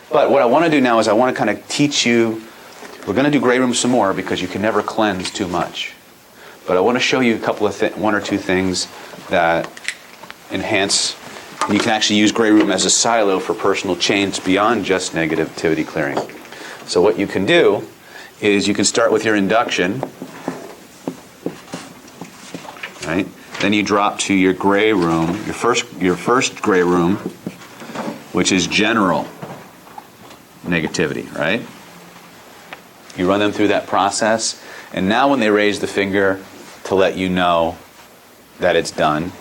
But what I want to do now is I want to kind of teach you, we're going to do gray room some more because you can never cleanse too much. But I want to show you a couple of one or two things that enhance, and you can actually use gray room as a silo for personal change beyond just negativity clearing. So what you can do is you can start with your induction, right? Then you drop to your gray room, your first gray room, which is general negativity, right? You run them through that process, and now when they raise the finger to let you know that it's done,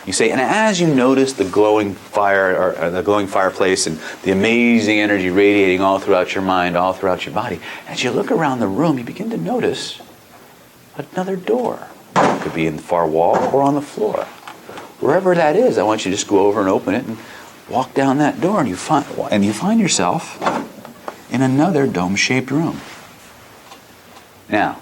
you say, and as you notice the glowing fire, or the glowing fireplace, and the amazing energy radiating all throughout your mind, all throughout your body, as you look around the room, you begin to notice another door. It could be in the far wall or on the floor. Wherever that is, I want you to just go over and open it and walk down that door, and you find yourself in another dome-shaped room. Now,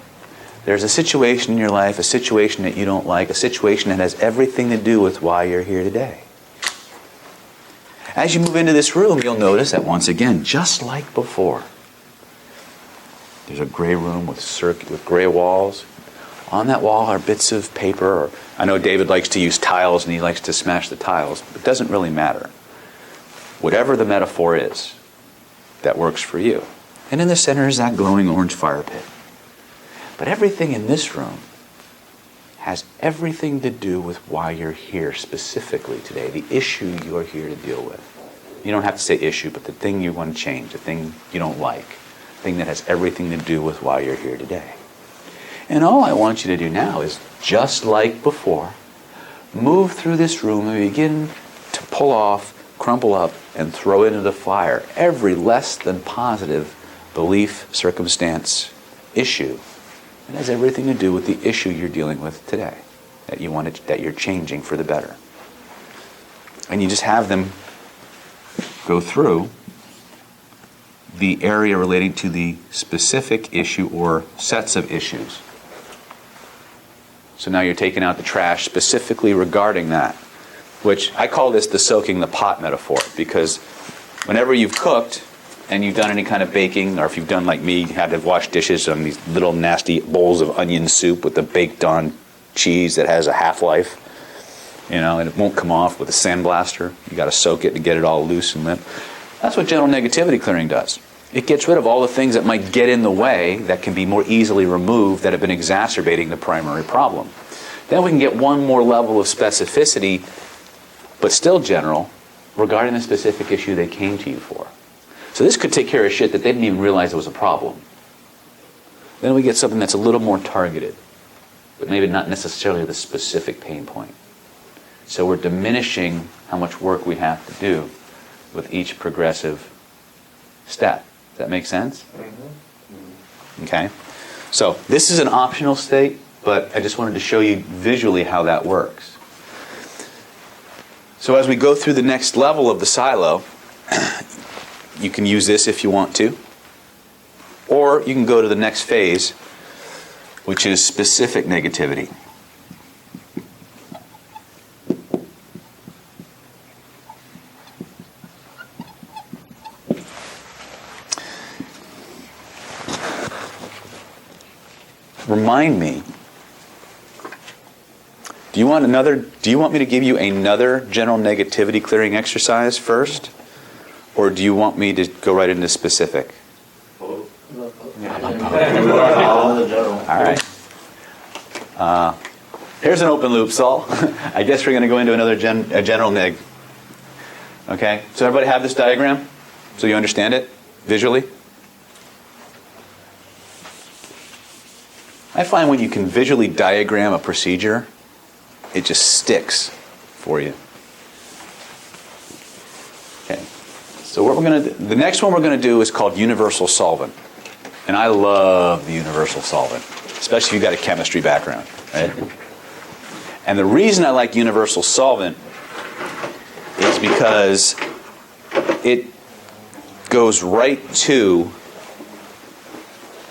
there's a situation in your life, a situation that you don't like, a situation that has everything to do with why you're here today. As you move into this room, you'll notice that once again, just like before, there's a gray room with gray walls. On that wall are bits of paper. I know David likes to use tiles and he likes to smash the tiles. It doesn't really matter. Whatever the metaphor is, that works for you. And in the center is that glowing orange fire pit. But everything in this room has everything to do with why you're here specifically today, the issue you're here to deal with. You don't have to say issue, but the thing you want to change, the thing you don't like, the thing that has everything to do with why you're here today. And all I want you to do now is, just like before, move through this room and begin to pull off, crumple up, and throw into the fire every less than positive belief, circumstance, issue. It has everything to do with the issue you're dealing with today, that you're changing for the better. And you just have them go through the area relating to the specific issue or sets of issues. So now you're taking out the trash specifically regarding that, which I call this the soaking the pot metaphor, because whenever you've cooked and you've done any kind of baking, or if you've done like me, had to wash dishes on these little nasty bowls of onion soup with the baked on cheese that has a half-life, and it won't come off with a sandblaster. You got to soak it to get it all loose and limp. That's what general negativity clearing does. It gets rid of all the things that might get in the way that can be more easily removed that have been exacerbating the primary problem. Then we can get one more level of specificity, but still general, regarding the specific issue they came to you for. So this could take care of shit that they didn't even realize it was a problem. Then we get something that's a little more targeted, but maybe not necessarily the specific pain point. So we're diminishing how much work we have to do with each progressive step. Does that make sense? Mm-hmm. Okay. So this is an optional state, but I just wanted to show you visually how that works. So as we go through the next level of the silo, you can use this if you want to, or you can go to the next phase, which is specific negativity. Remind me, do you want me to give you another general negativity clearing exercise first? Or do you want me to go right into specific? All right. Here's an open loop, Saul. I guess we're going to go into another general neg. Okay? So everybody have this diagram? So you understand it visually? I find when you can visually diagram a procedure, it just sticks for you. Okay. So what we're going to do, the next one we're going to do is called universal solvent. And I love the universal solvent, especially if you've got a chemistry background, right? And the reason I like universal solvent is because it goes right to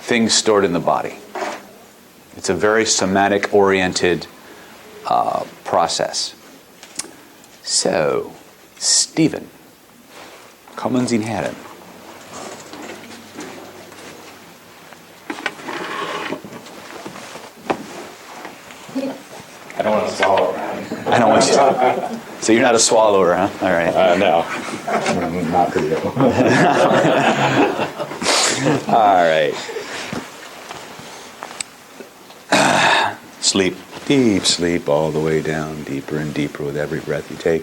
things stored in the body. It's a very somatic-oriented process. So, Stephen, Kommen Sie her. I don't want to swallow. I don't want you to. So you're not a swallower, huh? All right. No. Not for you. All right. Sleep. Deep sleep all the way down, deeper and deeper with every breath you take.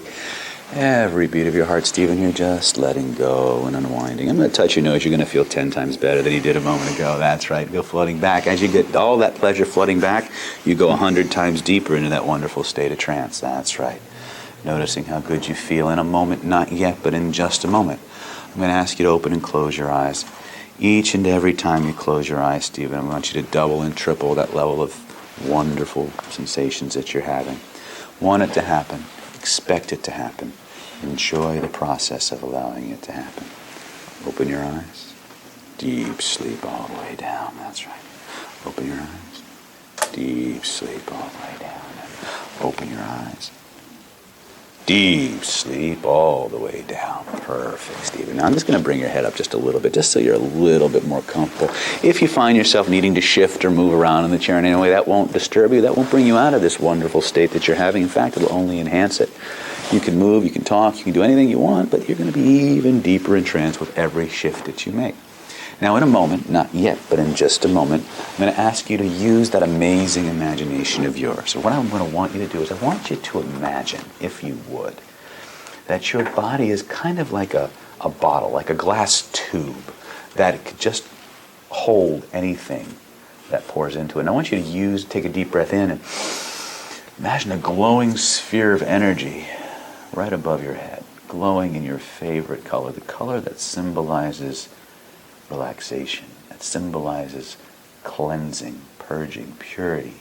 Every beat of your heart, Stephen, you're just letting go and unwinding. I'm going to touch your nose. You're going to feel 10 times better than you did a moment ago. That's right. Go flooding back. As you get all that pleasure flooding back, you go 100 times deeper into that wonderful state of trance. That's right. Noticing how good you feel in a moment, not yet, but in just a moment. I'm going to ask you to open and close your eyes. Each and every time you close your eyes, Stephen, I want you to double and triple that level of wonderful sensations that you're having. Want it to happen. Expect it to happen. Enjoy the process of allowing it to happen. Open your eyes. Deep sleep all the way down. That's right. Open your eyes. Deep sleep all the way down. Open your eyes. Deep sleep all the way down. Perfect, Stephen. Now I'm just going to bring your head up just a little bit, just so you're a little bit more comfortable. If you find yourself needing to shift or move around in the chair in any way, that won't disturb you. That won't bring you out of this wonderful state that you're having. In fact, it'll only enhance it. You can move, you can talk, you can do anything you want, but you're going to be even deeper in trance with every shift that you make. Now, in a moment, not yet, but in just a moment, I'm going to ask you to use that amazing imagination of yours. So what I'm going to want you to do is I want you to imagine, if you would, that your body is kind of like a bottle, like a glass tube, that it could just hold anything that pours into it. And I want you to take a deep breath in and imagine a glowing sphere of energy right above your head, glowing in your favorite color, the color that symbolizes relaxation, that symbolizes cleansing, purging, purity,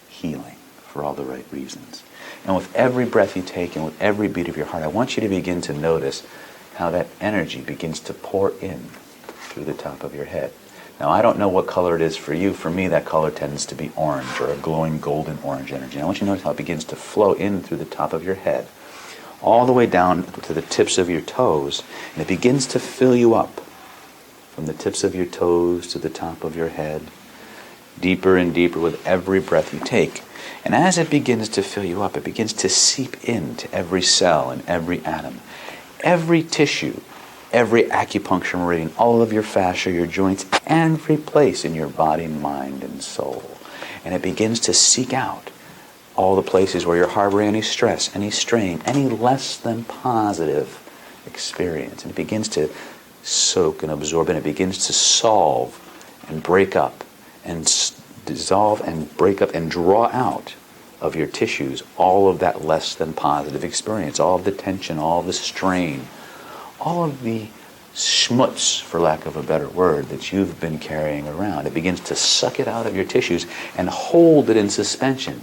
healing, for all the right reasons. And with every breath you take and with every beat of your heart, I want you to begin to notice how that energy begins to pour in through the top of your head. Now, I don't know what color it is for you. For me, that color tends to be orange, or a glowing golden orange energy. And I want you to notice how it begins to flow in through the top of your head, all the way down to the tips of your toes, and it begins to fill you up from the tips of your toes to the top of your head, deeper and deeper with every breath you take. And as it begins to fill you up, it begins to seep into every cell and every atom, every tissue, every acupuncture meridian, all of your fascia, your joints, every place in your body, mind, and soul. And it begins to seek out all the places where you're harboring any stress, any strain, any less than positive experience. And it begins to soak and absorb, and it begins to solve and break up and dissolve and break up and draw out of your tissues all of that less than positive experience, all of the tension, all of the strain, all of the schmutz, for lack of a better word, that you've been carrying around. It begins to suck it out of your tissues and hold it in suspension.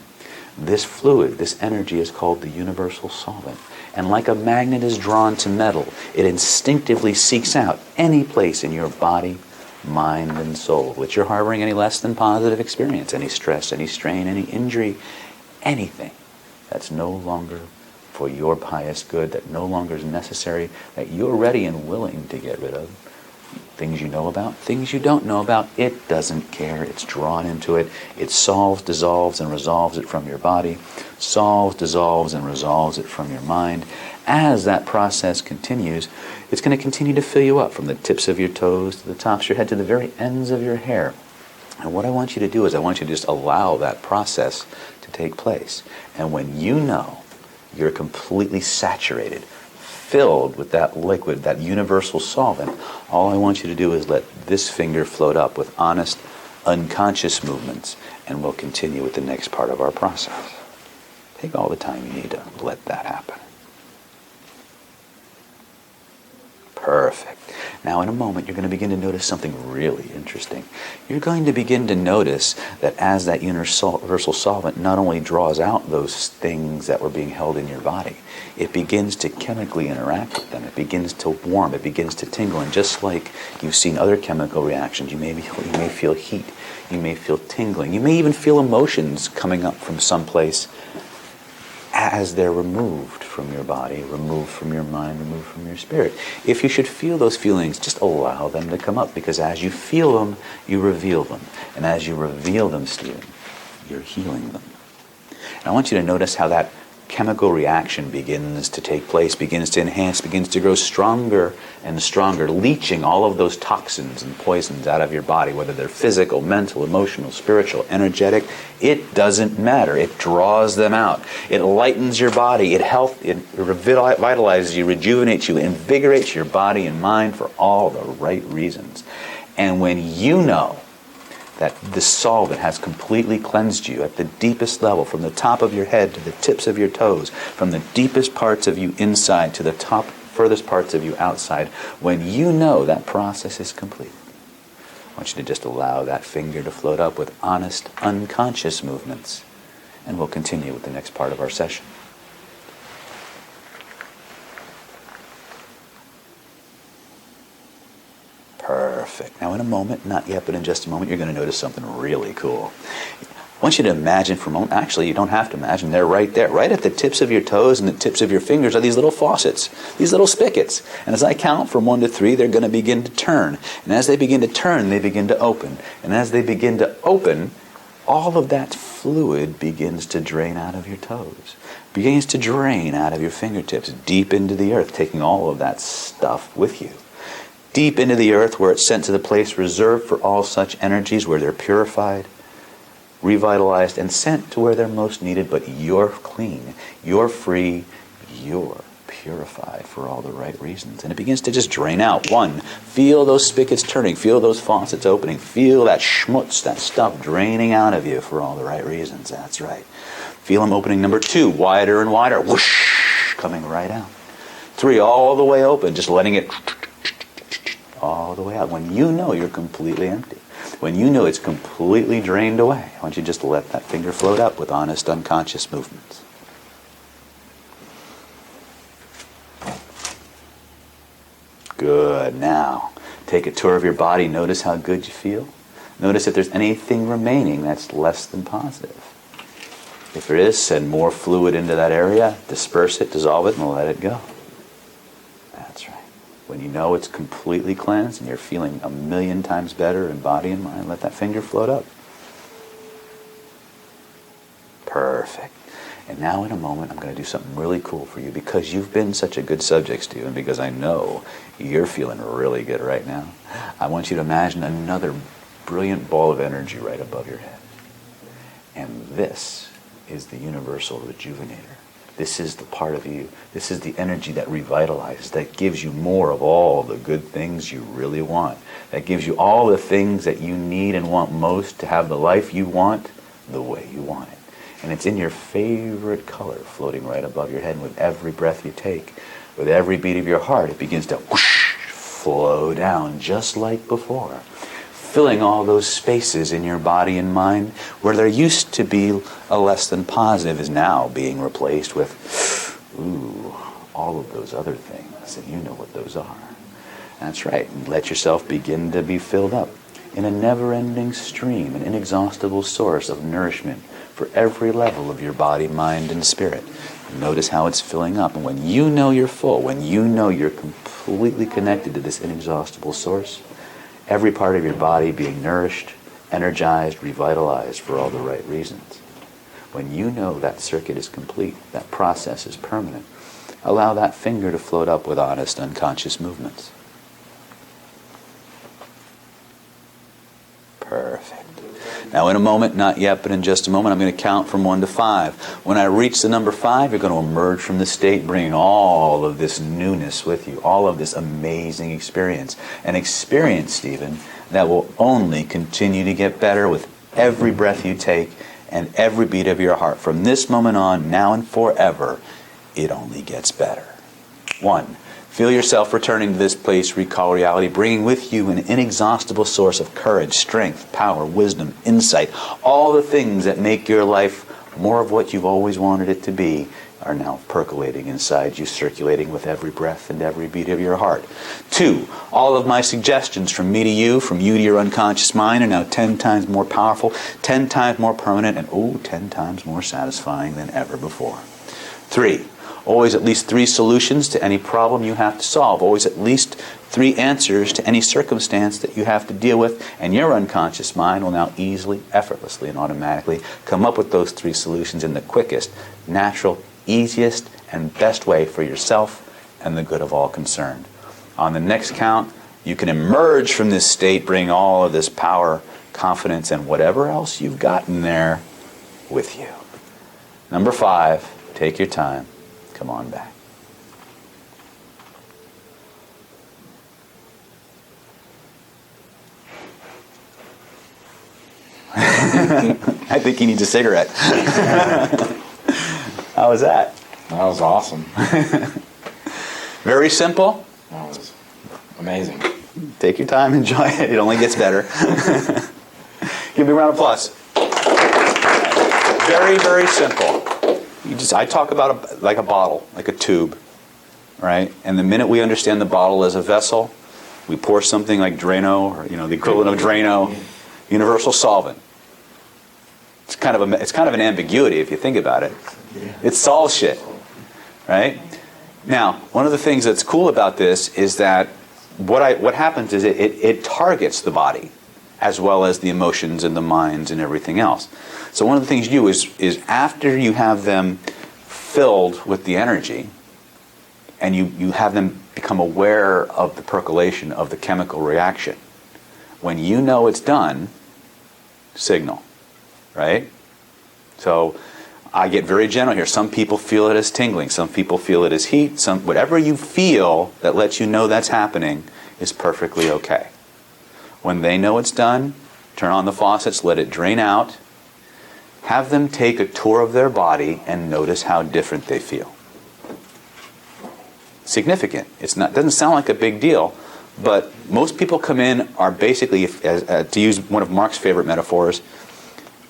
This fluid, this energy is called the universal solvent. And like a magnet is drawn to metal, it instinctively seeks out any place in your body, mind, and soul which you're harboring any less than positive experience, any stress, any strain, any injury, anything that's no longer for your highest good, that no longer is necessary, that you're ready and willing to get rid of. Things you know about, things you don't know about, it doesn't care. It's drawn into it. It solves, dissolves, and resolves it from your body, solves, dissolves, and resolves it from your mind. As that process continues, it's going to continue to fill you up from the tips of your toes to the tops of your head to the very ends of your hair. And what I want you to do is I want you to just allow that process to take place. And when you know you're completely saturated, filled with that liquid, that universal solvent, all I want you to do is let this finger float up with honest, unconscious movements, and we'll continue with the next part of our process. Take all the time you need to let that happen. Perfect. Now in a moment, you're going to begin to notice something really interesting. You're going to begin to notice that as that universal solvent not only draws out those things that were being held in your body, it begins to chemically interact with them. It begins to warm. It begins to tingle. And just like you've seen other chemical reactions, you may feel heat. You may feel tingling. You may even feel emotions coming up from someplace. as they're removed from your body, removed from your mind, removed from your spirit. If you should feel those feelings, just allow them to come up, because as you feel them, you reveal them. And as you reveal them, Stephen, you're healing them. And I want you to notice how that chemical reaction begins to take place, begins to enhance, begins to grow stronger and stronger, leaching all of those toxins and poisons out of your body, whether they're physical, mental, emotional, spiritual, energetic. It doesn't matter. It draws them out. It lightens your body. It revitalizes you, rejuvenates you, invigorates your body and mind for all the right reasons. And when you know that the solvent has completely cleansed you at the deepest level, from the top of your head to the tips of your toes, from the deepest parts of you inside to the furthest parts of you outside, when you know that process is complete, I want you to just allow that finger to float up with honest, unconscious movements. And we'll continue with the next part of our session. Perfect. Now in a moment, not yet, but in just a moment, you're going to notice something really cool. I want you to imagine for a moment, actually you don't have to imagine, they're right there. Right at the tips of your toes and the tips of your fingers are these little faucets, these little spigots. And as I count from 1 to 3, they're going to begin to turn. And as they begin to turn, they begin to open. And as they begin to open, all of that fluid begins to drain out of your toes, begins to drain out of your fingertips, deep into the earth, taking all of that stuff with you. Deep into the earth, where it's sent to the place reserved for all such energies, where they're purified, revitalized, and sent to where they're most needed. But you're clean, you're free, you're purified for all the right reasons. And it begins to just drain out. 1, feel those spigots turning, feel those faucets opening, feel that schmutz, that stuff draining out of you for all the right reasons. That's right. Feel them opening. Number 2, wider and wider, whoosh, coming right out. 3, all the way open, just letting it all the way out. When you know you're completely empty, when you know it's completely drained away, I want you just to let that finger float up with honest, unconscious movements. Good. Now, take a tour of your body. Notice how good you feel. Notice if there's anything remaining that's less than positive. If there is, send more fluid into that area, disperse it, dissolve it, and let it go. That's right. When you know it's completely cleansed and you're feeling 1,000,000 times better in body and mind, let that finger float up. Perfect. And now in a moment, I'm going to do something really cool for you, because you've been such a good subject, Stephen, because I know you're feeling really good right now. I want you to imagine another brilliant ball of energy right above your head. And this is the universal rejuvenator. This is the part of you. This is the energy that revitalizes, that gives you more of all the good things you really want, that gives you all the things that you need and want most to have the life you want the way you want it. And it's in your favorite color, floating right above your head. And with every breath you take, with every beat of your heart, it begins to whoosh, flow down just like before, filling all those spaces in your body and mind where there used to be a less than positive is now being replaced with, all of those other things, and you know what those are. That's right. And let yourself begin to be filled up in a never-ending stream, an inexhaustible source of nourishment for every level of your body, mind, and spirit. Notice how it's filling up. And when you know you're full, when you know you're completely connected to this inexhaustible source, every part of your body being nourished, energized, revitalized for all the right reasons. When you know that circuit is complete, that process is permanent, allow that finger to float up with honest, unconscious movements. Perfect. Now in a moment, not yet, but in just a moment, I'm going to count from 1 to 5. When I reach the number 5, you're going to emerge from the state, bringing all of this newness with you, all of this amazing experience. An experience, Stephen, that will only continue to get better with every breath you take and every beat of your heart. From this moment on, now and forever, it only gets better. 1. Feel yourself returning to this place, recall reality, bringing with you an inexhaustible source of courage, strength, power, wisdom, insight. All the things that make your life more of what you've always wanted it to be are now percolating inside you, circulating with every breath and every beat of your heart. 2, all of my suggestions from me to you, from you to your unconscious mind, are now 10 times more powerful, 10 times more permanent, and 10 times more satisfying than ever before. 3. Always at least 3 solutions to any problem you have to solve. Always at least 3 answers to any circumstance that you have to deal with. And your unconscious mind will now easily, effortlessly, and automatically come up with those 3 solutions in the quickest, natural, easiest, and best way for yourself and the good of all concerned. On the next count, you can emerge from this state, bring all of this power, confidence, and whatever else you've gotten there with you. Number 5, take your time. Come on back. I think he needs a cigarette. How was that? That was awesome. Very simple. That was amazing. Take your time, enjoy it. It only gets better. Give me a round of applause. Very, very simple. I talk about like a bottle, like a tube, right? And the minute we understand the bottle as a vessel, we pour something like Drano, or the equivalent of Drano, universal solvent. It's kind of an ambiguity if you think about it. It solves shit, right? Now, one of the things that's cool about this is that what happens is it targets the body as well as the emotions and the minds and everything else. So one of the things you do is after you have them filled with the energy and you have them become aware of the percolation of the chemical reaction, when you know it's done, signal, right? So I get very general here. Some people feel it as tingling. Some people feel it as heat. Whatever you feel that lets you know that's happening is perfectly okay. When they know it's done, turn on the faucets, let it drain out. Have them take a tour of their body and notice how different they feel. Significant. Doesn't sound like a big deal, but most people come in are basically, to use one of Mark's favorite metaphors,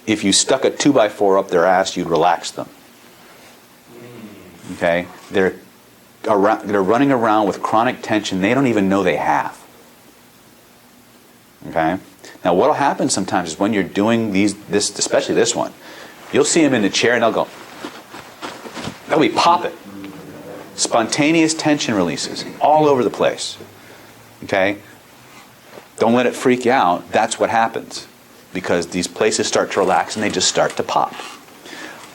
if you stuck a 2x4 up their ass, you'd relax them. Okay? They're running around with chronic tension they don't even know they have. Okay? Now, what will happen sometimes is when you're doing this, especially this one, you'll see them in the chair and they'll be popping. Spontaneous tension releases all over the place. Okay? Don't let it freak you out. That's what happens. Because these places start to relax and they just start to pop.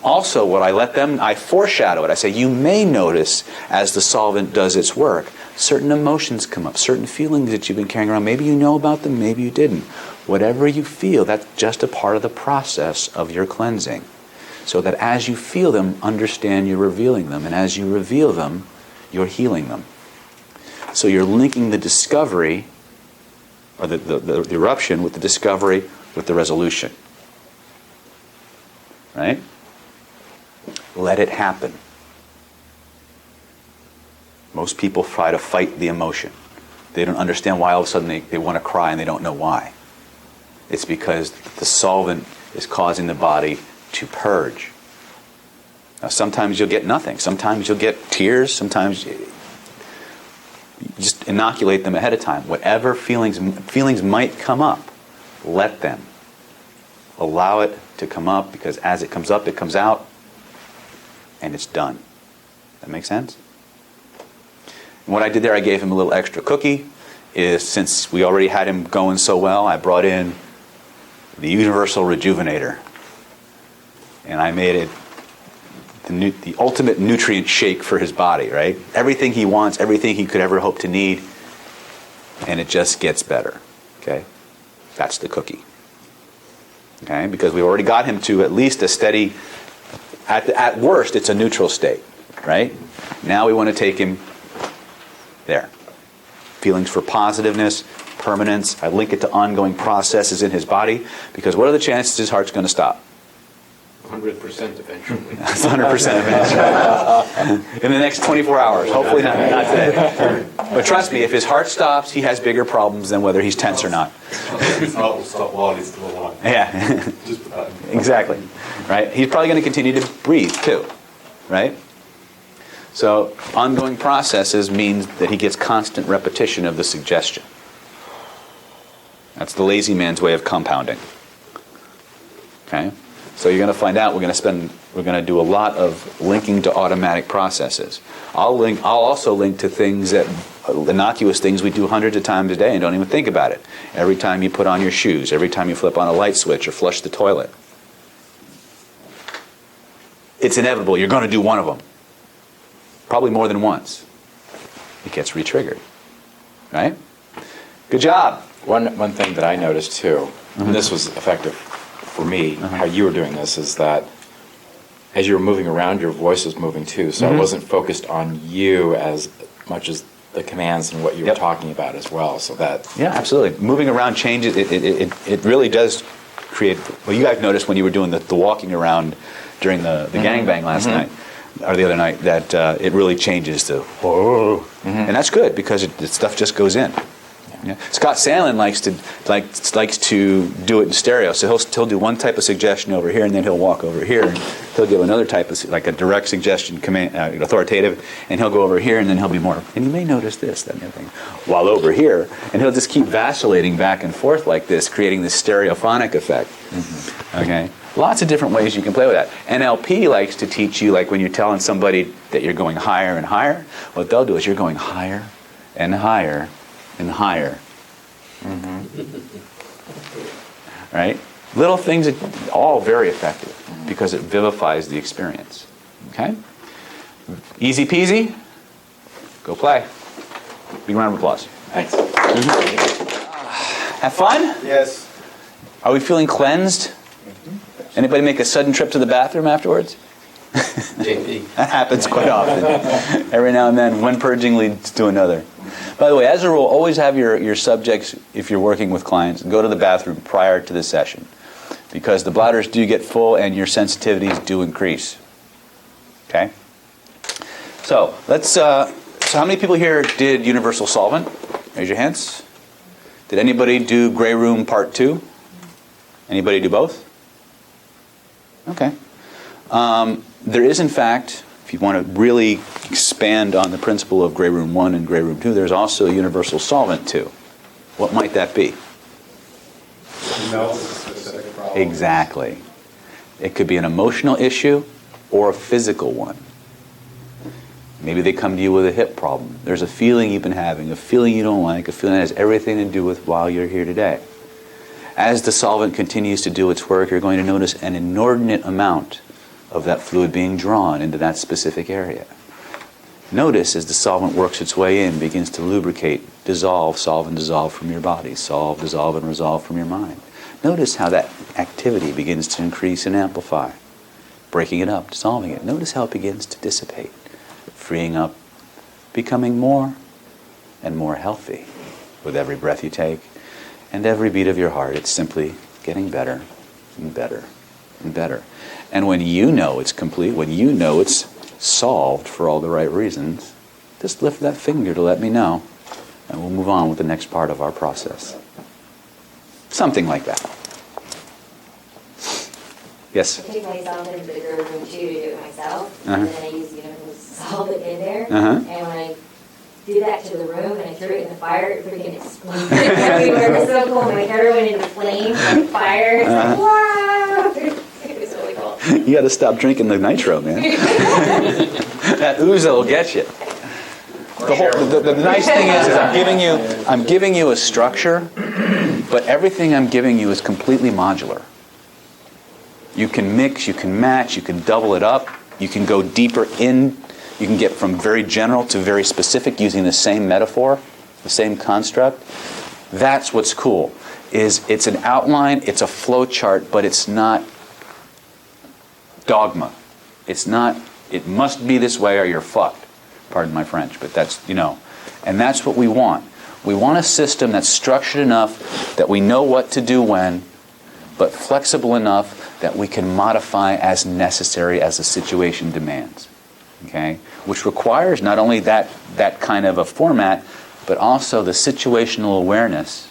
Also, I foreshadow it. I say, you may notice as the solvent does its work, certain emotions come up, certain feelings that you've been carrying around. Maybe you know about them, maybe you didn't. Whatever you feel, that's just a part of the process of your cleansing. So that as you feel them, understand you're revealing them. And as you reveal them, you're healing them. So you're linking the discovery, or the eruption with the discovery, with the resolution. Right? Let it happen. Most people try to fight the emotion. They don't understand why all of a sudden they want to cry and they don't know why. It's because the solvent is causing the body to purge. Now sometimes you'll get nothing. Sometimes you'll get tears. Sometimes you just inoculate them ahead of time. Whatever feelings might come up, let them. Allow it to come up, because as it comes up, it comes out, and it's done. That make sense? And what I did there, I gave him a little extra cookie. Since we already had him going so well, I brought in the Universal Rejuvenator. And I made it the ultimate nutrient shake for his body, right? Everything he wants, everything he could ever hope to need, and it just gets better. Okay? That's the cookie. Okay? Because we already got him to at least a steady, at worst, it's a neutral state, right? Now we want to take him there. Feelings for positiveness, permanence. I link it to ongoing processes in his body, because what are the chances his heart's going to stop? 100% eventually. That's 100% eventually. In the next 24 hours. Hopefully not today. But trust me, if his heart stops, he has bigger problems than whether he's tense or not. Stop while he's still alive. Yeah. Exactly. Right? He's probably going to continue to breathe too. Right? So ongoing processes means that he gets constant repetition of the suggestion. That's the lazy man's way of compounding. Okay? So you're going to find out we're going to do a lot of linking to automatic processes. I'll also link to things that, innocuous things we do hundreds of times a day and don't even think about it. Every time you put on your shoes, every time you flip on a light switch or flush the toilet. It's inevitable. You're going to do one of them. Probably more than once. It gets re-triggered. Right? Good job. One thing that I noticed too, and this was effective for me, how you were doing this, is that as you were moving around, your voice was moving too. So I wasn't focused on you as much as the commands and what you were talking about as well. So that absolutely. Moving around changes. It really does create. Well, you guys noticed when you were doing the walking around during the gangbang last night or the other night that it really changes to and that's good because the stuff just goes in. Yeah. Scott Sandlin likes to do it in stereo. So he'll do one type of suggestion over here, and then he'll walk over here, and he'll give another type of like a direct suggestion, command, authoritative, and he'll go over here, and then he'll be more. And you may notice this, that, and the other thing, while over here, and he'll just keep vacillating back and forth like this, creating this stereophonic effect. Okay, lots of different ways you can play with that. NLP likes to teach you, like when you're telling somebody that you're going higher and higher. What they'll do is you're going higher and higher and higher. Right? Little things that all very effective because it vivifies the experience. Okay? Easy peasy. Go play. Big round of applause. Thanks. Have fun? Yes. Are we feeling cleansed? Anybody make a sudden trip to the bathroom afterwards? JP. That happens quite often. Every now and then, one purging leads to another. By the way, as a rule, always have your subjects, if you're working with clients, go to the bathroom prior to the session. Because the bladders do get full and your sensitivities do increase. Okay? So, so how many people here did Universal Solvent? Raise your hands. Did anybody do Gray Room Part 2? Anybody do both? Okay. There is, in fact, if you want to really expand on the principle of Gray Room 1 and Gray Room 2, there's also a Universal Solvent 2. What might that be? No specific problem. Exactly. It could be an emotional issue or a physical one. Maybe they come to you with a hip problem. There's a feeling you've been having, a feeling you don't like, a feeling that has everything to do with why you're here today. As the solvent continues to do its work, you're going to notice an inordinate amount of that fluid being drawn into that specific area. Notice as the solvent works its way in, begins to lubricate, dissolve, solve, and dissolve from your body, solve, dissolve, and resolve from your mind. Notice how that activity begins to increase and amplify, breaking it up, dissolving it. Notice how it begins to dissipate, freeing up, becoming more and more healthy with every breath you take and every beat of your heart. It's simply getting better and better and better. And when you know it's complete, when you know it's solved for all the right reasons, just lift that finger to let me know, and we'll move on with the next part of our process. Something like that. Yes? I take myself into the Gray Room 2 to do it myself, Uh-huh. and then I use the solvent in there, Uh-huh. and when I do that to the room and I threw it in the fire, it freaking exploded everywhere. It was so cool. My hair went into flames and fire. It's like, wow! It was really cool. You got to stop drinking the nitro, man. That ouzo will get you. The nice thing is I'm giving you a structure, but everything I'm giving you is completely modular. You can mix, you can match, you can double it up, you can go deeper in, you can get from very general to very specific using the same metaphor, the same construct. That's what's cool. It's an outline, it's a flow chart, but it's not dogma. It's not, it must be this way or you're fucked. Pardon my French, but that's, and that's what we want. We want a system that's structured enough that we know what to do when, but flexible enough that we can modify as necessary as the situation demands. Okay? Which requires not only that kind of a format, but also the situational awareness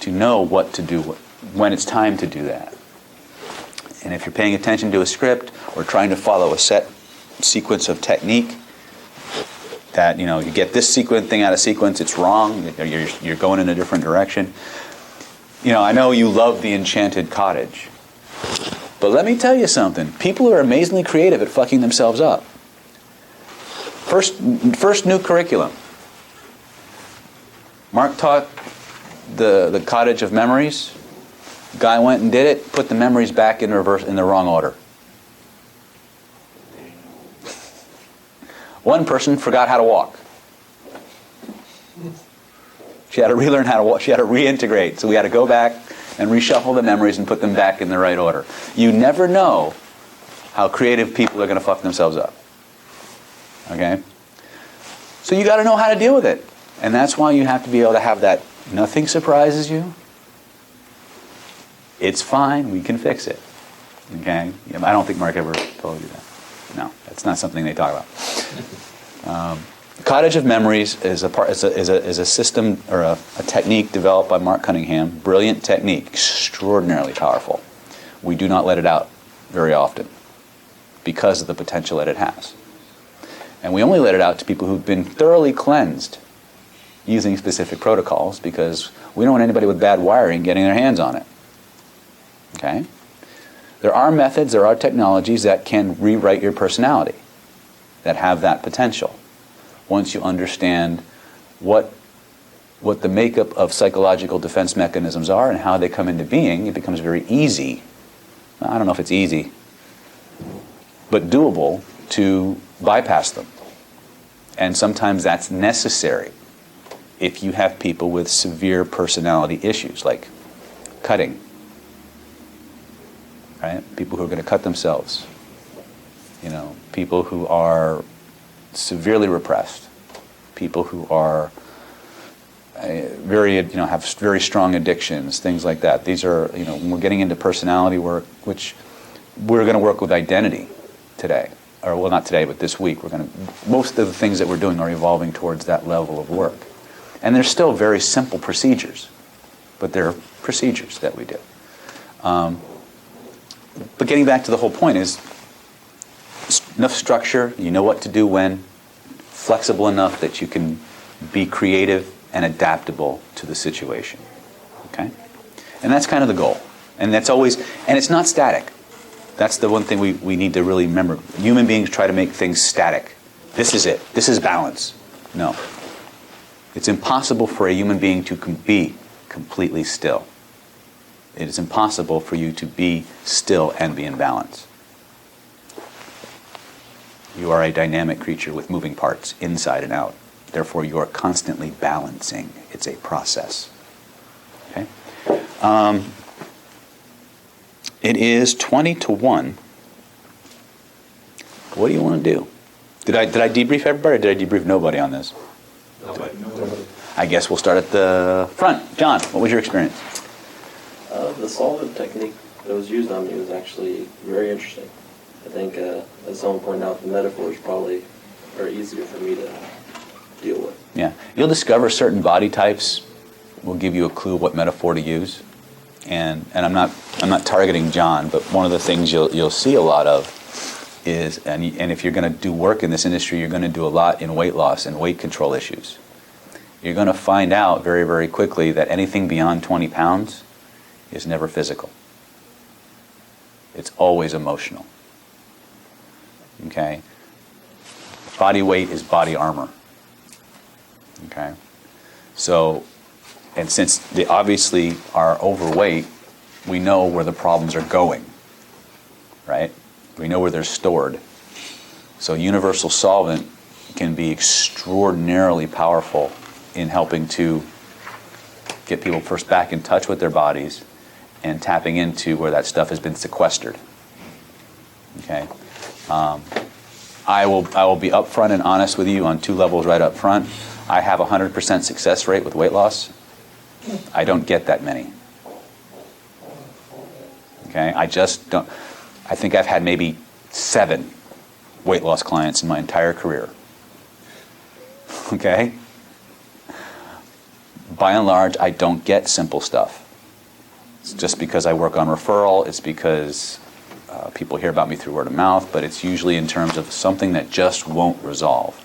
to know what to do when it's time to do that. And if you're paying attention to a script or trying to follow a set sequence of technique, that you get this thing out of sequence, it's wrong. You're going in a different direction. I know you love the Enchanted Cottage, But let me tell you something. People are amazingly creative at fucking themselves up. First new curriculum. Mark taught the cottage of memories. Guy went and did it, put the memories back in reverse in the wrong order. One person forgot how to walk. She had to relearn how to walk. She had to reintegrate. So we had to go back and reshuffle the memories and put them back in the right order. You never know how creative people are going to fuck themselves up. Okay? So you got to know how to deal with it. And that's why you have to be able to have that nothing surprises you. It's fine. We can fix it. Okay? I don't think Mark ever told you that. No, that's not something they talk about. Cottage of Memories is a system or a technique developed by Mark Cunningham. Brilliant technique, extraordinarily powerful. We do not let it out very often because of the potential that it has. And we only let it out to people who've been thoroughly cleansed using specific protocols because we don't want anybody with bad wiring getting their hands on it. Okay? There are methods, there are technologies that can rewrite your personality, that have that potential. Once you understand what the makeup of psychological defense mechanisms are and how they come into being, it becomes very easy. I don't know if it's easy, but doable to bypass them. And sometimes that's necessary if you have people with severe personality issues, like cutting. Right? People who are going to cut themselves. People who are severely repressed. People who are have very strong addictions, things like that. These are, when we're getting into personality work, which we're going to work with identity today. Or, well, not today, but this week. Most of the things that we're doing are evolving towards that level of work. And they're still very simple procedures, but they're procedures that we do. But getting back to the whole point is enough structure, you know what to do when, flexible enough that you can be creative and adaptable to the situation. Okay? And that's kind of the goal. And that's always, and it's not static. That's the one thing we need to really remember. Human beings try to make things static. This is it. This is balance. No. It's impossible for a human being to be completely still. It is impossible for you to be still and be in balance. You are a dynamic creature with moving parts inside and out. Therefore, you are constantly balancing. It's a process. Okay? It is 20-1. What do you want to do? Did I debrief everybody, or did I debrief nobody on this? Nobody. I guess we'll start at the front. John, what was your experience? The solvent technique that was used on me was actually very interesting. I think, as someone pointed out, the metaphors probably are easier for me to deal with. Yeah, you'll discover certain body types will give you a clue what metaphor to use. And I'm not targeting John, but one of the things you'll see a lot of is, and if you're going to do work in this industry, you're going to do a lot in weight loss and weight control issues. You're going to find out very, very quickly that anything beyond 20 pounds is never physical. It's always emotional. Okay? Body weight is body armor. Okay? So, and since they obviously are overweight, we know where the problems are going. Right? We know where they're stored. So universal solvent can be extraordinarily powerful in helping to get people first back in touch with their bodies and tapping into where that stuff has been sequestered. Okay? I will be upfront and honest with you on two levels right up front. I have a 100% success rate with weight loss. I don't get that many. Okay? I just don't. I think I've had maybe 7 weight loss clients in my entire career. Okay? By and large, I don't get simple stuff. It's just because I work on referral. It's because people hear about me through word of mouth, but it's usually in terms of something that just won't resolve.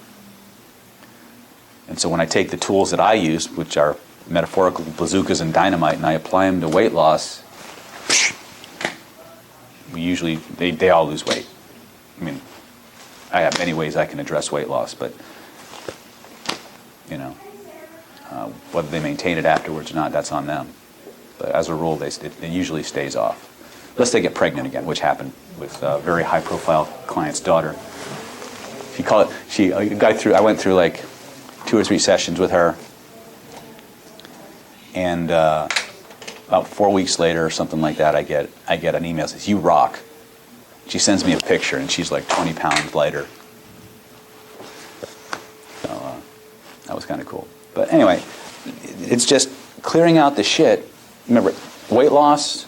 And so when I take the tools that I use, which are metaphorical bazookas and dynamite, and I apply them to weight loss, we usually, they all lose weight. I mean, I have many ways I can address weight loss, but, whether they maintain it afterwards or not, that's on them. But as a rule, it usually stays off. Unless they get pregnant again, which happened with a very high-profile client's daughter. I went through like 2 or 3 sessions with her, and about 4 weeks later or something like that, I get an email that says, "You rock." She sends me a picture, and she's like 20 pounds lighter. So that was kind of cool. But anyway, it's just clearing out the shit. Remember, weight loss,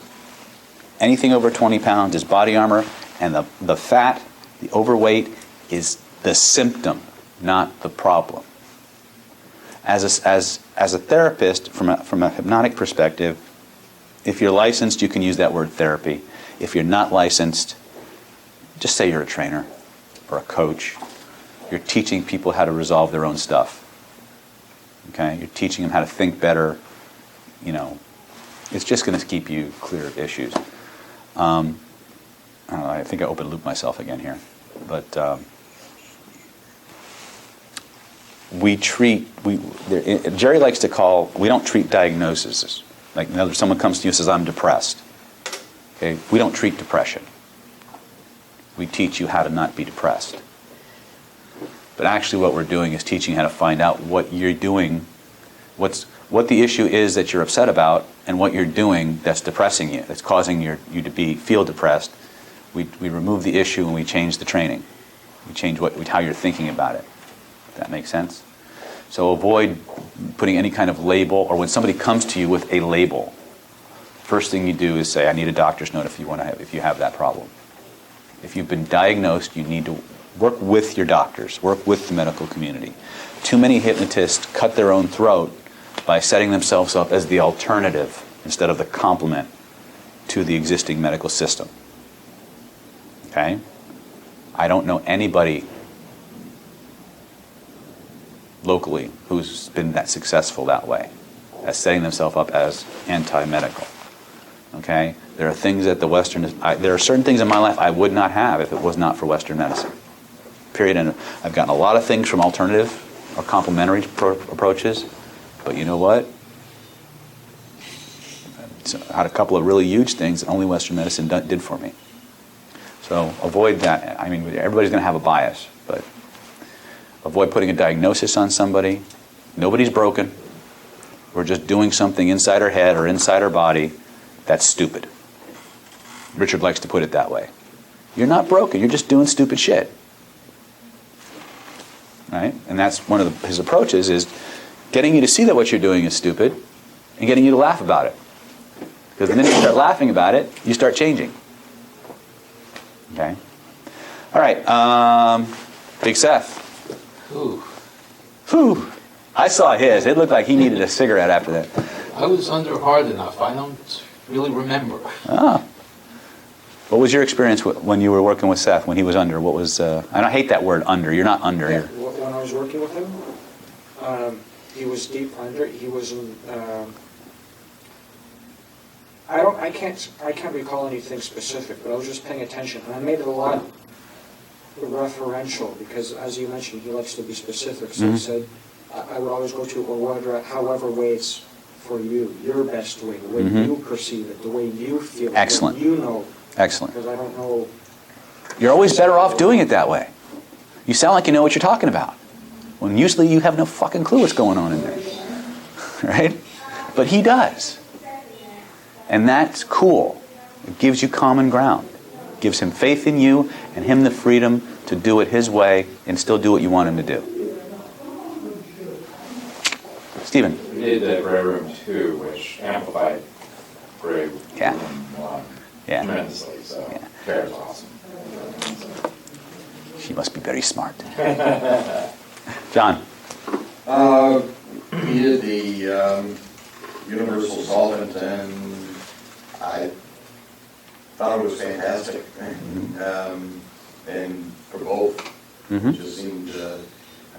anything over 20 pounds is body armor, and the fat, the overweight, is the symptom, not the problem. As a therapist, from a hypnotic perspective, if you're licensed, you can use that word therapy. If you're not licensed, just say you're a trainer or a coach. You're teaching people how to resolve their own stuff. Okay? You're teaching them how to think better. It's just going to keep you clear of issues. I don't know, I think I open-looped myself again here. But Jerry likes to call, we don't treat diagnoses. Like someone comes to you and says, "I'm depressed." Okay? We don't treat depression. We teach you how to not be depressed. But actually what we're doing is teaching you how to find out what you're doing, what the issue is that you're upset about, and what you're doing that's depressing you, that's causing you to feel depressed. We remove the issue and we change the training. We change how you're thinking about it. If that makes sense? So avoid putting any kind of label, or when somebody comes to you with a label, first thing you do is say, "I need a doctor's note if you have that problem." If you've been diagnosed, you need to work with your doctors, work with the medical community. Too many hypnotists cut their own throat by setting themselves up as the alternative instead of the complement to the existing medical system. Okay? I don't know anybody locally who's been that successful that way, as setting themselves up as anti-medical. Okay? There are things that there are certain things in my life I would not have if it was not for Western medicine. Period. And I've gotten a lot of things from alternative or complementary approaches, but you know what? I had a couple of really huge things that only Western medicine did for me. So avoid that. I mean, everybody's going to have a bias, but avoid putting a diagnosis on somebody. Nobody's broken. We're just doing something inside our head or inside our body that's stupid. Richard likes to put it that way. You're not broken. You're just doing stupid shit. Right? And that's one of his approaches, is getting you to see that what you're doing is stupid and getting you to laugh about it. Because the minute you start laughing about it, you start changing. Okay? All right. Big Seth. Whew. I saw his. It looked like he needed a cigarette after that. I was under hard enough. I don't really remember. Ah. What was your experience when you were working with Seth, when he was under? What was, and I hate that word, under. You're not under here. When I was working with him, he was deep under. He was in, I can't recall anything specific, but I was just paying attention. And I made it a lot referential because, as you mentioned, he likes to be specific. So he said, I would always go to, or however way it's for you, your best way, the way you perceive it, the way you feel it, Excellent. you know. Excellent. Because I don't know. You're always better off doing it that way. You sound like you know what you're talking about, when usually you have no fucking clue what's going on in there. Right? But he does. And that's cool. It gives you common ground. It gives him faith in you and him the freedom to do it his way and still do what you want him to do. Stephen. We did the Gray Room 2, which amplified Gray Room Yeah. tremendously. So Claire's awesome. She must be very smart. John. He did the universal solvent, and I thought it was fantastic. And for both, it just seemed,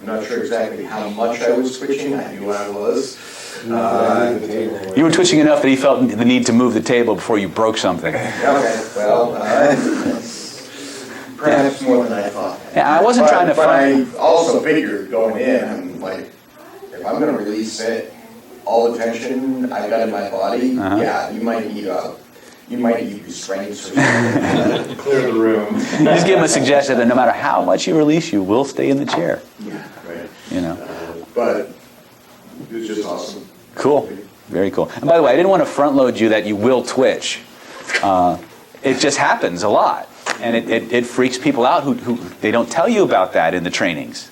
I'm not sure exactly how much I was switching. I knew I was. You were twitching enough that he felt the need to move the table before you broke something. Okay, well, perhaps more than I thought. Yeah, I wasn't trying to But find. I also figured going in, I'm like, if I'm gonna release it, all the tension I got in my body, yeah, you might need restraints or something. Clear the room. You just give him a suggestion that no matter how much you release, you will stay in the chair. Yeah, right. You know. But it was just awesome. Cool. Very cool. And by the way, I didn't want to front load you that you will twitch. It just happens a lot. And it freaks people out who they don't tell you about that in the trainings.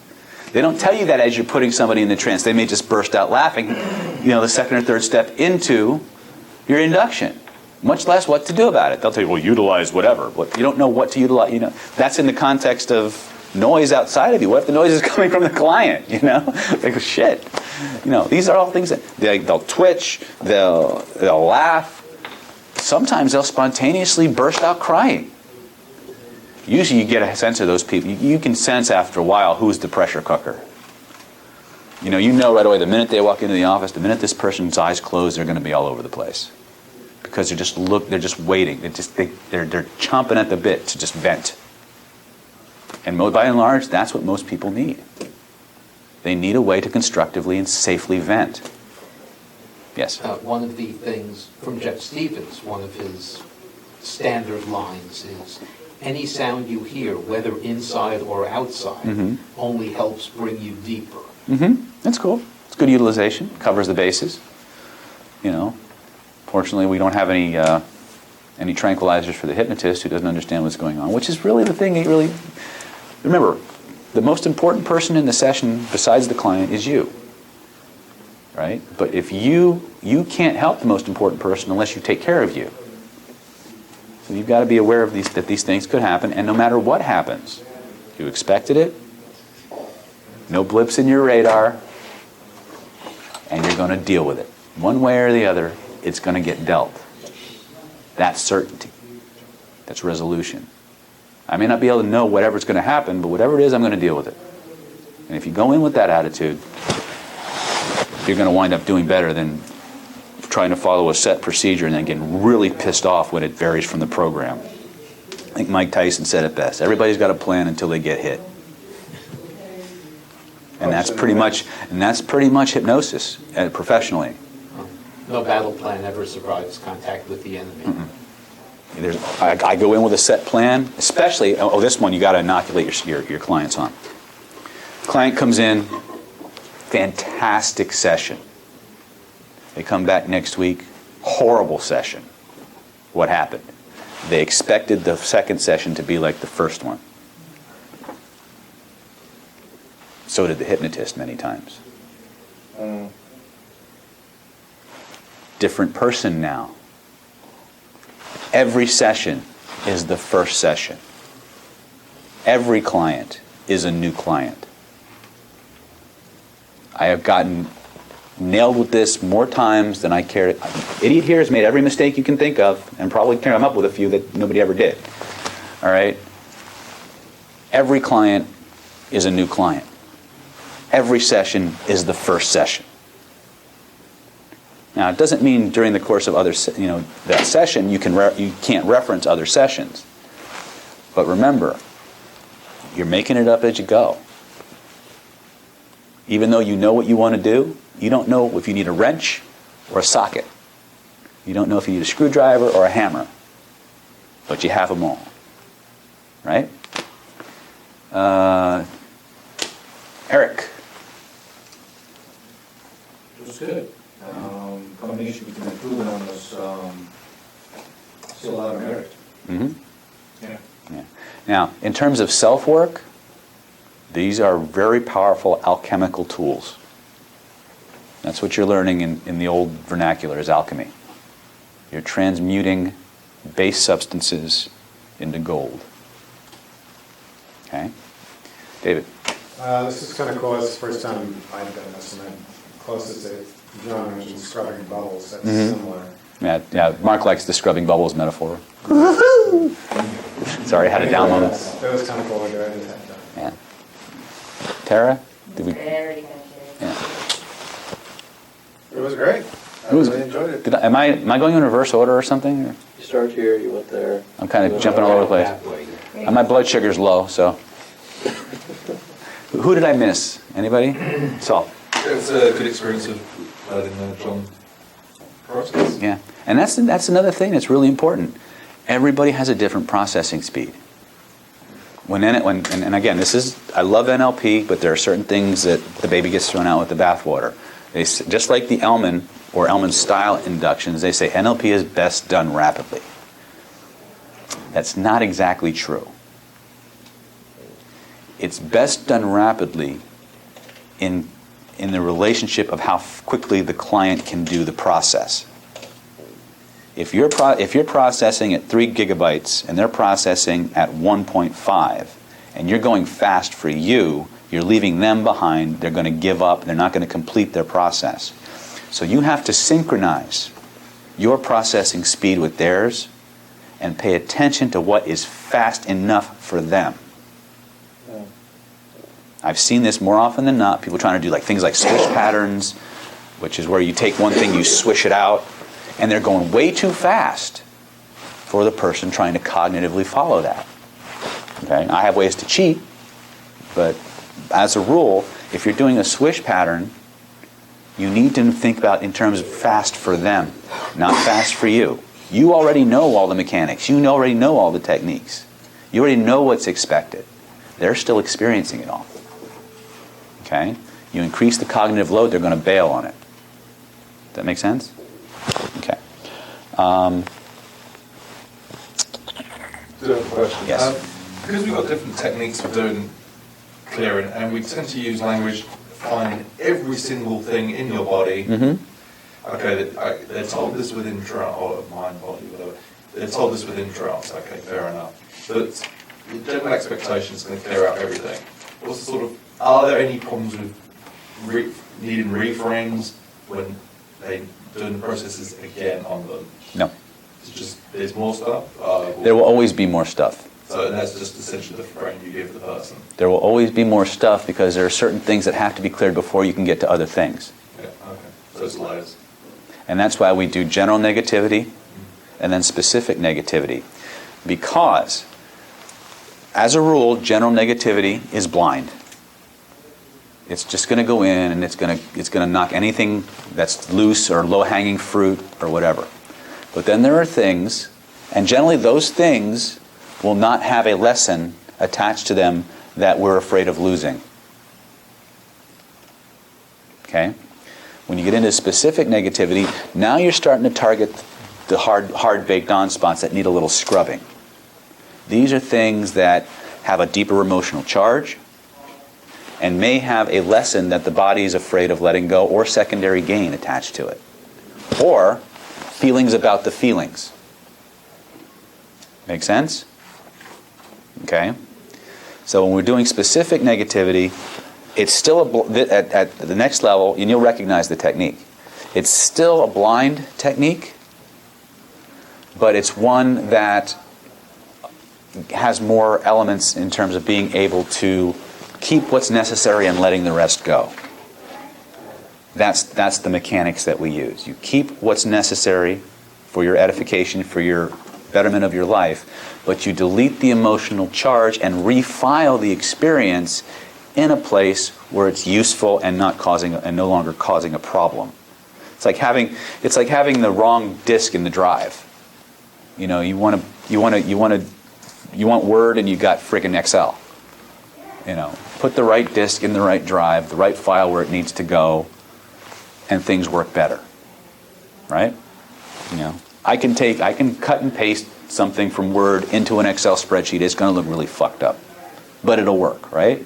They don't tell you that as you're putting somebody in the trance. They may just burst out laughing, the second or third step into your induction. Much less what to do about it. They'll tell you, well, utilize whatever. But you don't know what to utilize. That's in the context of noise outside of you. What if the noise is coming from the client? They go, shit. These are all things that they'll twitch, they'll laugh. Sometimes they'll spontaneously burst out crying. Usually you get a sense of those people. You can sense after a while who's the pressure cooker. You know right away the minute they walk into the office, the minute this person's eyes close, they're going to be all over the place. Because they're just waiting. They're chomping at the bit to just vent. And by and large, that's what most people need. They need a way to constructively and safely vent. Yes? One of the things from Jeff Stevens, one of his standard lines is, any sound you hear, whether inside or outside, only helps bring you deeper. That's cool. It's good utilization. Covers the bases. Fortunately, we don't have any tranquilizers for the hypnotist who doesn't understand what's going on, which is really the thing. Remember, the most important person in the session besides the client is you. Right? But if you can't help the most important person unless you take care of you. So you've got to be aware of that these things could happen, and no matter what happens, you expected it, no blips in your radar, and you're going to deal with it. One way or the other, it's going to get dealt. That's certainty. That's resolution. I may not be able to know whatever's going to happen, but whatever it is, I'm going to deal with it. And if you go in with that attitude, you're going to wind up doing better than trying to follow a set procedure and then getting really pissed off when it varies from the program. I think Mike Tyson said it best. Everybody's got a plan until they get hit. And that's pretty much hypnosis professionally. No battle plan ever survives contact with the enemy. I go in with a set plan, especially, this one you got to inoculate your clients on. Client comes in, fantastic session. They come back next week, horrible session. What happened? They expected the second session to be like the first one. So did the hypnotist many times. Different person now. Every session is the first session. Every client is a new client. I have gotten nailed with this more times than I care. Idiot here has made every mistake you can think of and probably come up with a few that nobody ever did. All right? Every client is a new client. Every session is the first session. Now, it doesn't mean during the course of that session you can't reference other sessions. But remember, you're making it up as you go. Even though you know what you want to do, you don't know if you need a wrench or a socket. You don't know if you need a screwdriver or a hammer. But you have them all. Right? Eric. It was good. Combination between the two of them was still a lot of merit. Yeah. Now, in terms of self-work, these are very powerful alchemical tools. That's what you're learning in the old vernacular is alchemy. You're transmuting base substances into gold. Okay? David. This is kind of cool. It's the first time I've done this, and I'm closest to John mentioned scrubbing bubbles. That's similar. Yeah, Mark likes the scrubbing bubbles metaphor. Sorry, I had to download it. That was kind of cool to do. I just had to. Yeah. Tara? Did we? Very good. Yeah. It was great. I It was- really enjoyed it. Am I going in reverse order or something? You started here, you went there. I'm kind of jumping all over the place. That way. And my blood sugar's low, so. Who did I miss? Anybody? Saul. It was a good experience of letting John process. Yeah, and that's another thing that's really important. Everybody has a different processing speed. And again, I love NLP, but there are certain things that the baby gets thrown out with the bathwater. Just like the Ellman or Ellman style inductions, they say NLP is best done rapidly. That's not exactly true. It's best done rapidly in the relationship of how quickly the client can do the process. If you're processing at 3 gigabytes and they're processing at 1.5, and you're going fast for you, you're leaving them behind, they're going to give up, they're not going to complete their process. So you have to synchronize your processing speed with theirs and pay attention to what is fast enough for them. I've seen this more often than not, people trying to do things like swish patterns, which is where you take one thing, you swish it out, and they're going way too fast for the person trying to cognitively follow that. Okay? I have ways to cheat, but as a rule, if you're doing a swish pattern, you need to think about in terms of fast for them, not fast for you. You already know all the mechanics. You already know all the techniques. You already know what's expected. They're still experiencing it all. Okay? You increase the cognitive load, they're going to bail on it. Does that make sense? Okay. Do you have a question? Yes. Because we've got different techniques for doing clearing, and we tend to use language defining every single thing in your body. Mm-hmm. Okay, they're told this within trance, or mind, body, whatever. They're told this within trance. Okay, fair enough. But the general expectation is going to clear out everything. What's the are there any problems with needing reframes when they doing the processes again on them? No. It's just there's more stuff. There will always be more stuff. So that's just essentially the frame you give the person. There will always be more stuff because there are certain things that have to be cleared before you can get to other things. Yeah. Okay. So it's layers. And that's why we do general negativity and then specific negativity. Because, as a rule, general negativity is blind. It's just going to go in and it's going to knock anything that's loose or low-hanging fruit or whatever. But then there are things, and generally those things will not have a lesson attached to them that we're afraid of losing. Okay? When you get into specific negativity, now you're starting to target the hard baked-on spots that need a little scrubbing. These are things that have a deeper emotional charge and may have a lesson that the body is afraid of letting go or secondary gain attached to it. Or feelings about the feelings. Make sense? Okay? So when we're doing specific negativity, it's still at the next level, and you'll recognize the technique. It's still a blind technique, but it's one that has more elements in terms of being able to keep what's necessary and letting the rest go. That's the mechanics that we use. You keep what's necessary for your edification, for your betterment of your life, but you delete the emotional charge and refile the experience in a place where it's useful and no longer causing a problem. It's like having the wrong disk in the drive. You know, you want Word and you got friggin' Excel. You know, put the right disk in the right drive, the right file where it needs to go, and things work better. Right? You know, I can cut and paste something from Word into an Excel spreadsheet. It's going to look really fucked up, but it'll work, right?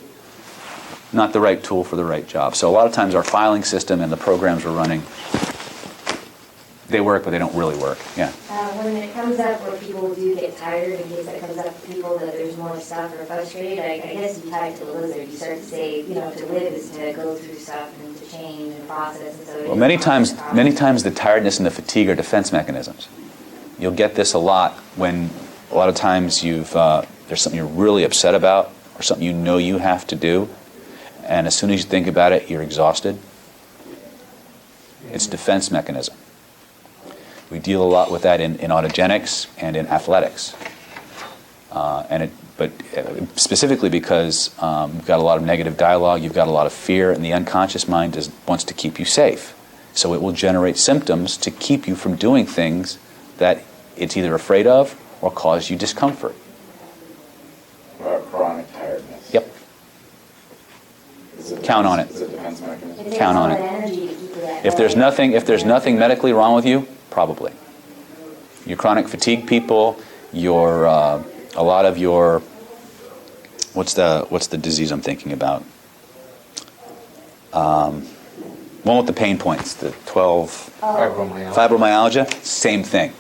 Not the right tool for the right job. So a lot of times our filing system and the programs we're running, they work, but they don't really work. Yeah. When it comes up where people do get tired, in case it comes up to people that there's more stuff or frustrated, I guess you tie it to the lizard. You start to say, to live is to go through stuff and to change and process. And so Well, many times the tiredness and the fatigue are defense mechanisms. You'll get this a lot when a lot of times there's something you're really upset about or something you have to do, and as soon as you think about it, you're exhausted. It's a defense mechanism. We deal a lot with that in autogenics and in athletics. But specifically because you've got a lot of negative dialogue, you've got a lot of fear, and the unconscious mind wants to keep you safe. So it will generate symptoms to keep you from doing things that it's either afraid of or cause you discomfort. Chronic tiredness. Yep. Count on it. Is it a defense mechanism? It takes Count all on that it. energy to keep you that If there's way. nothing medically wrong with you, probably. Your chronic fatigue people, a lot of your, what's the disease I'm thinking about? One with the pain points, the 12 fibromyalgia, same thing.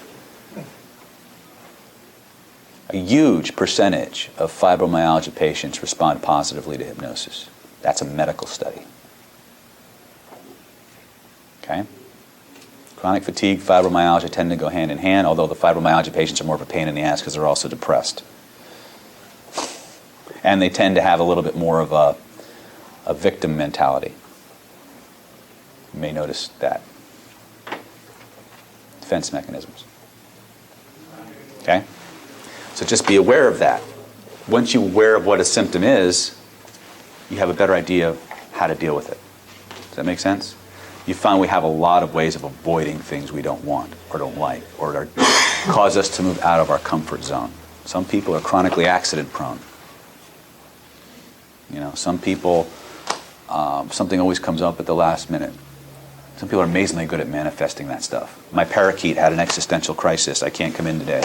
A huge percentage of fibromyalgia patients respond positively to hypnosis. That's a medical study. Okay? Chronic fatigue, fibromyalgia tend to go hand in hand, although the fibromyalgia patients are more of a pain in the ass because they're also depressed. And they tend to have a little bit more of a victim mentality. You may notice that. Defense mechanisms. Okay? So just be aware of that. Once you're aware of what a symptom is, you have a better idea of how to deal with it. Does that make sense? You find we have a lot of ways of avoiding things we don't want or don't like or that cause us to move out of our comfort zone. Some people are chronically accident prone. Some people, something always comes up at the last minute. Some people are amazingly good at manifesting that stuff. My parakeet had an existential crisis. I can't come in today.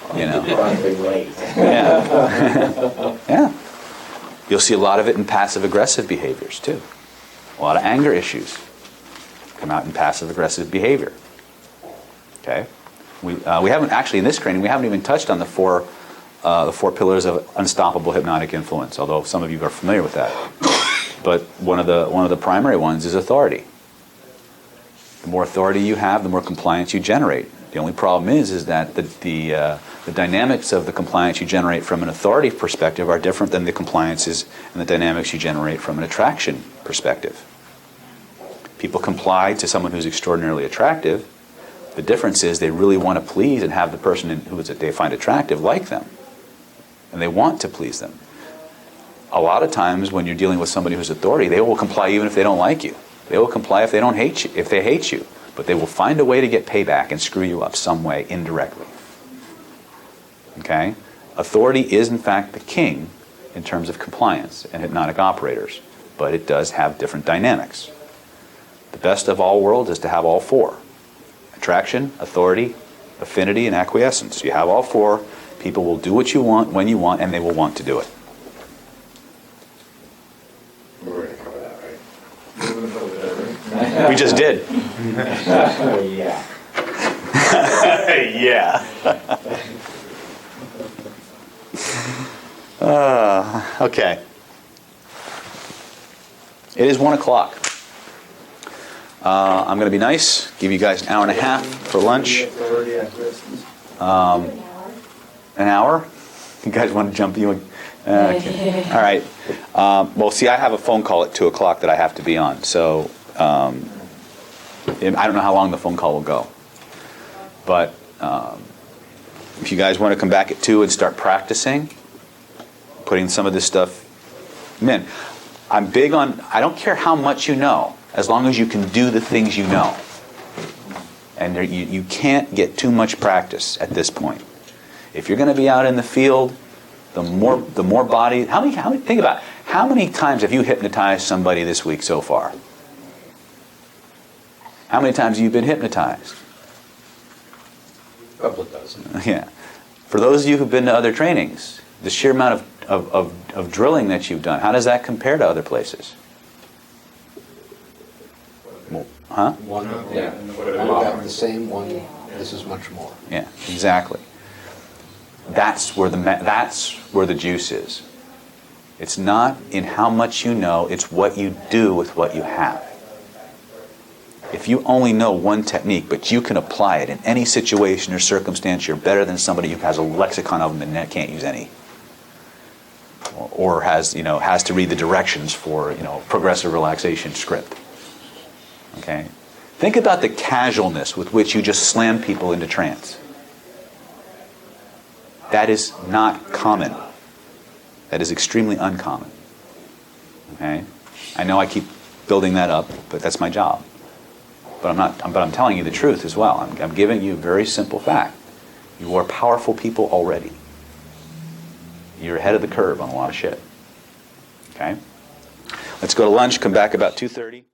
Chronically late. Yeah. Yeah. You'll see a lot of it in passive-aggressive behaviors, too. A lot of anger issues come out in passive-aggressive behavior. Okay? We haven't, actually, in this training, we haven't even touched on the four pillars of unstoppable hypnotic influence, although some of you are familiar with that. But one of the primary ones is authority. The more authority you have, the more compliance you generate. The only problem is that the dynamics of the compliance you generate from an authority perspective are different than the compliances and the dynamics you generate from an attraction perspective. People comply to someone who's extraordinarily attractive. The difference is they really want to please and have the person who they find attractive like them. And they want to please them. A lot of times when you're dealing with somebody who's authority, they will comply even if they don't like you. They will comply if they don't hate you, if they hate you. But they will find a way to get payback and screw you up some way indirectly. Okay? Authority is, in fact, the king in terms of compliance and hypnotic operators. But it does have different dynamics. The best of all worlds is to have all four. Attraction, authority, affinity, and acquiescence. You have all four. People will do what you want, when you want, and they will want to do it. We're going to cover that, right? We just did. Yeah. Yeah. Okay. It is 1 o'clock. I'm going to be nice, give you guys an hour and a half for lunch. An hour? You guys want to jump? Okay. All right. Well, see, I have a phone call at 2 o'clock that I have to be on, so I don't know how long the phone call will go. But if you guys want to come back at 2 and start practicing, putting some of this stuff in. I'm big on, I don't care how much you know, as long as you can do the things you know. And you can't get too much practice at this point. If you're going to be out in the field, the more body. How many? Think about it. How many times have you hypnotized somebody this week so far? How many times have you been hypnotized? A couple of dozen. Yeah. For those of you who've been to other trainings, the sheer amount of drilling that you've done, how does that compare to other places? Huh? One, about the same one. This is much more. Yeah, exactly. That's where the juice is. It's not in how much you know, it's what you do with what you have. If you only know one technique, but you can apply it in any situation or circumstance, you're better than somebody who has a lexicon of them and can't use any. Or has to read the directions for, progressive relaxation script. Okay? Think about the casualness with which you just slam people into trance. That is not common. That is extremely uncommon. Okay? I know I keep building that up, but that's my job. But I'm telling you the truth as well. I'm giving you a very simple fact. You are powerful people already. You're ahead of the curve on a lot of shit. Okay? Let's go to lunch, come back about 2:30.